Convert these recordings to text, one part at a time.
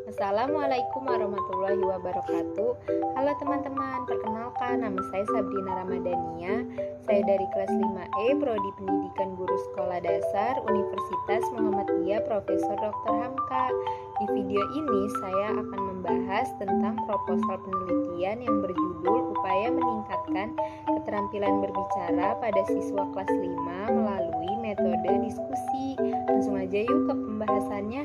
Assalamualaikum warahmatullahi wabarakatuh. Halo teman-teman, perkenalkan nama saya Sabrina Ramadhania. Saya dari kelas 5E Prodi Pendidikan Guru Sekolah Dasar Universitas Muhammadiyah Profesor Dr. Hamka. Di video ini saya akan membahas tentang proposal penelitian yang berjudul Upaya Meningkatkan Keterampilan Berbicara pada Siswa Kelas 5 melalui Metode Diskusi. Langsung aja yuk ke pembahasannya.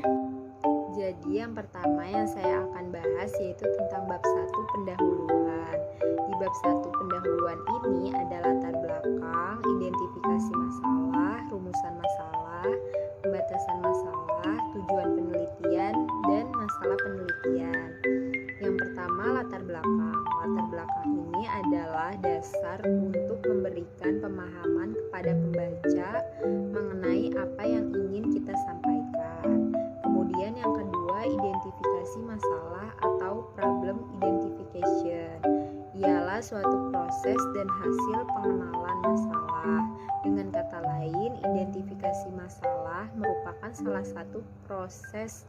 Jadi yang pertama yang saya akan bahas yaitu tentang bab 1 pendahuluan. Di bab 1 pendahuluan ini ada latar belakang, identifikasi masalah, rumusan masalah, pembatasan masalah, tujuan penelitian, dan masalah penelitian. Yang pertama latar belakang. Latar belakang ini adalah dasar untuk memberikan pemahaman kepada pembaca mengenai apa yang ingin kita sampaikan. Kemudian yang kedua, identifikasi masalah atau problem identification. Ialah suatu proses dan hasil pengenalan masalah. Dengan kata lain, identifikasi masalah merupakan salah satu proses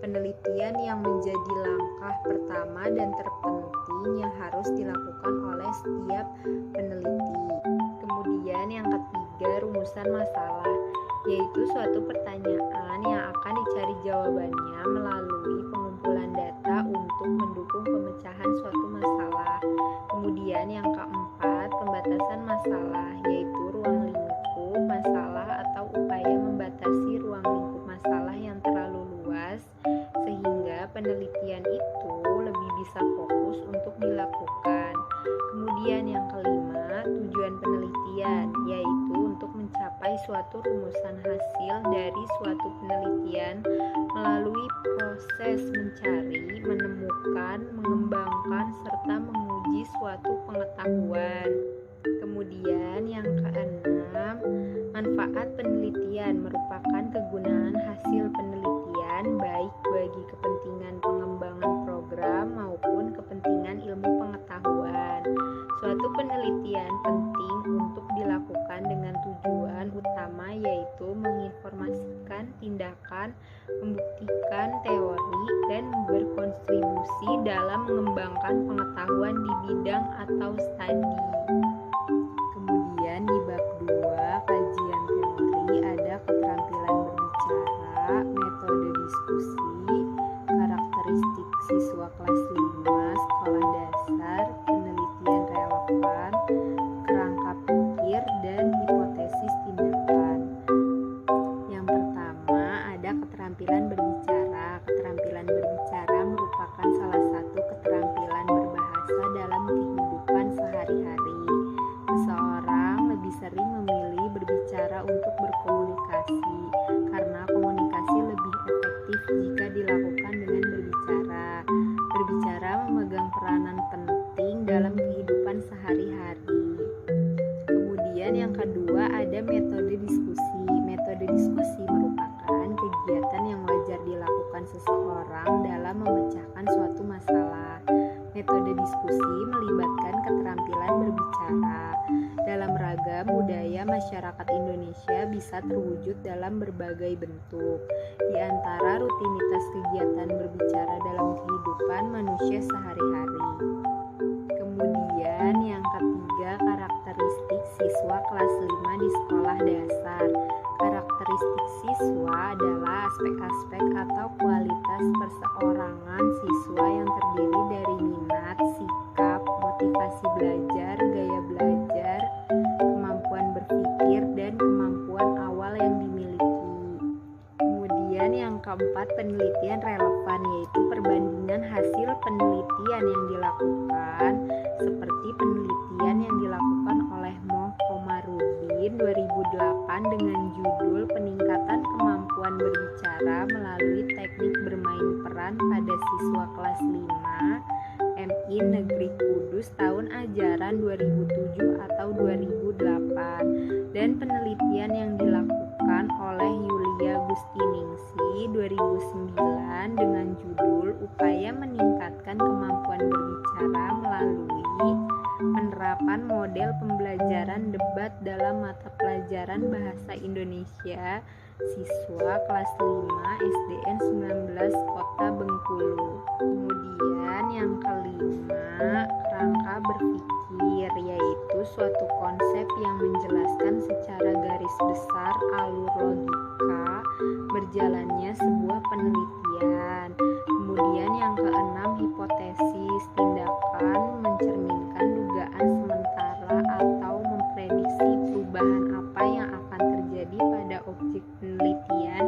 penelitian yang menjadi langkah pertama dan terpenting yang harus dilakukan oleh setiap peneliti. Kemudian yang ketiga, rumusan masalah, yaitu suatu pertanyaan yang akan dicari jawabannya melalui pengumpulan data untuk mendukung pemecahan suatu masalah. Kemudian yang keempat, pembatasan masalah, yaitu ruang lingkup masalah atau upaya membatasi ruang lingkup masalah yang terlalu luas sehingga penelitian itu lebih bisa fokus untuk dilakukan. Kemudian yang kelima, tujuan penelitian, yaitu untuk mencapai suatu rumusan hasil dari suatu penelitian melalui proses mencari, menemukan, mengembangkan, serta menguji suatu pengetahuan. Kemudian yang keenam, manfaat penelitian merupakan kegunaan hasil penelitian baik bagi kepentingan pengembangan program maupun kepentingan ilmu pengetahuan. Suatu penelitian penting untuk dilakukan dengan tujuan utama yaitu menginformasikan tindakan, membuktikan teori, dan berkontribusi dalam mengembangkan pengetahuan di bidang atau studi. Kemudian di bab 2 kajian teori ada keterampilan berbicara, metode diskusi, karakteristik siswa kelas 5 sekolah dasar, penelitian relevan, kerangka pikir, dan hipotesis tindakan. Yang pertama ada keterampilan berbicara. Keterampilan berbicara merupakan salah satu keterampilan berbahasa dalam kehidupan sehari-hari. Seseorang lebih sering memilih berbicara untuk berkomunikasi karena komunikasi lebih efektif jika dilakukan dengan berbicara. Berbicara memegang peranan penting dalam kehidupan sehari-hari. Kemudian yang kedua ada metode diskusi. Metode diskusi merupakan kegiatan yang wajar dilakukan seseorang dalam memecahkan suatu masalah. Metode diskusi melibatkan keterampilan berbicara. Dalam ragam budaya masyarakat Indonesia bisa terwujud dalam berbagai bentuk. Di antara rutinitas kegiatan berbicara dalam kehidupan manusia sehari-hari. Kemudian yang ketiga, karakteristik siswa kelas 5 di sekolah dasar. Karakteristik siswa adalah aspek-aspek atau kualitas perseorangan siswa yang terdiri dari minat, sikap, motivasi belajar, gaya belajar, kemampuan berpikir, dan kemampuan awal yang dimiliki. Kemudian yang keempat, penelitian relevan, yaitu perbandingan hasil penelitian yang dilakukan seperti penelitian yang dilakukan oleh Moh Komarudin 2008 dengan judul Peningkatan Kemampuan Berbicara Melalui Teknik Bermain Peran pada Siswa Kelas 5 MI Negeri Kudus tahun ajaran 2007 atau 2008 dan penelitian yang dilakukan oleh Yulia Gustiningsih 2009 dengan judul Upaya Meningkatkan Kemampuan Berbicara Melalui Penerapan Model Pembelajaran Debat dalam Mata Pelajaran Bahasa Indonesia Siswa kelas 5 SDN 19 Kota Bengkulu. berpikir, yaitu suatu konsep yang menjelaskan secara garis besar alur logika berjalannya sebuah penelitian. Kemudian yang keenam, hipotesis, tindakan mencerminkan dugaan sementara atau memprediksi perubahan apa yang akan terjadi pada objek penelitian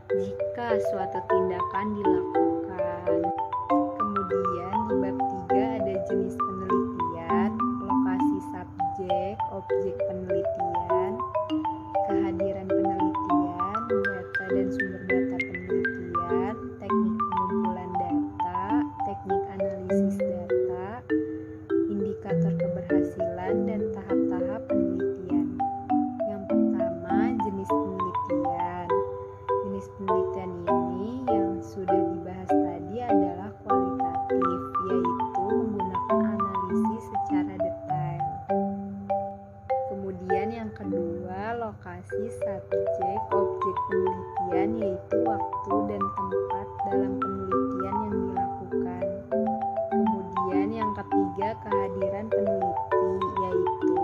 jika suatu tindakan dilakukan. Kemudian di bab 3 ada jenis penelitian, lokasi subjek, objek penelitian, kehadiran penelitian, data dan sumber data penelitian, teknik pengumpulan data, teknik analisis data, indikator keberhasilan, dan tahap-tahap penelitian. Yang pertama, jenis penelitian. Jenis penelitian ini yang sudah dibahas tadi adalah kualitatif, yaitu menggunakan analisis secara detail. Kemudian yang kedua, lokasi subjek, objek penelitian, yaitu waktu dan tempat dalam penelitian yang dilakukan. Kemudian yang ketiga, kehadiran peneliti, yaitu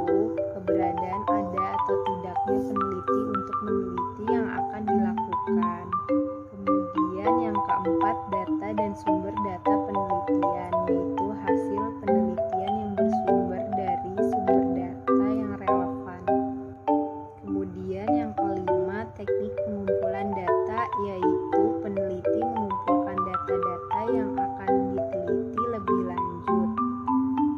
keberadaan ada atau tidaknya peneliti untuk meneliti yang akan dilakukan. Kemudian yang keempat, data dan sumber data penelitian, yaitu hasil penelitian yang bersumber dari sumber data yang relevan. Kemudian yang kelima, teknik pengumpulan data, yaitu peneliti mengumpulkan data-data yang akan diteliti lebih lanjut.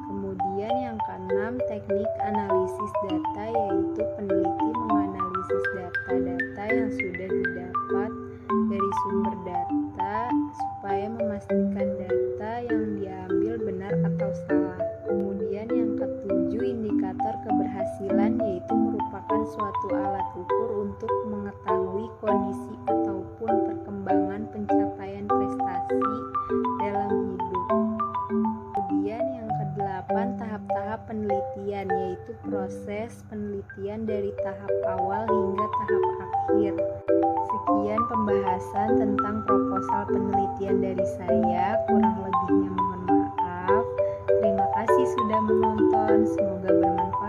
Kemudian yang keenam, teknik analisis data, yaitu peneliti menganalisis data-data yang sudah didapat dari sumber data supaya memastikan data yang diambil benar atau salah. Kemudian yang ketujuh, indikator keberhasilan, yaitu merupakan suatu alat ukur untuk mengetahui kondisi ataupun perkembangan pencapaian prestasi dalam hidup. Kemudian yang kedelapan, tahap-tahap penelitian, yaitu proses penelitian dari tahap awal hingga tahap akhir. Sekian pembahasan tentang proposal penelitian dari saya, kurang lebihnya mohon maaf. Terima kasih sudah menonton, semoga bermanfaat.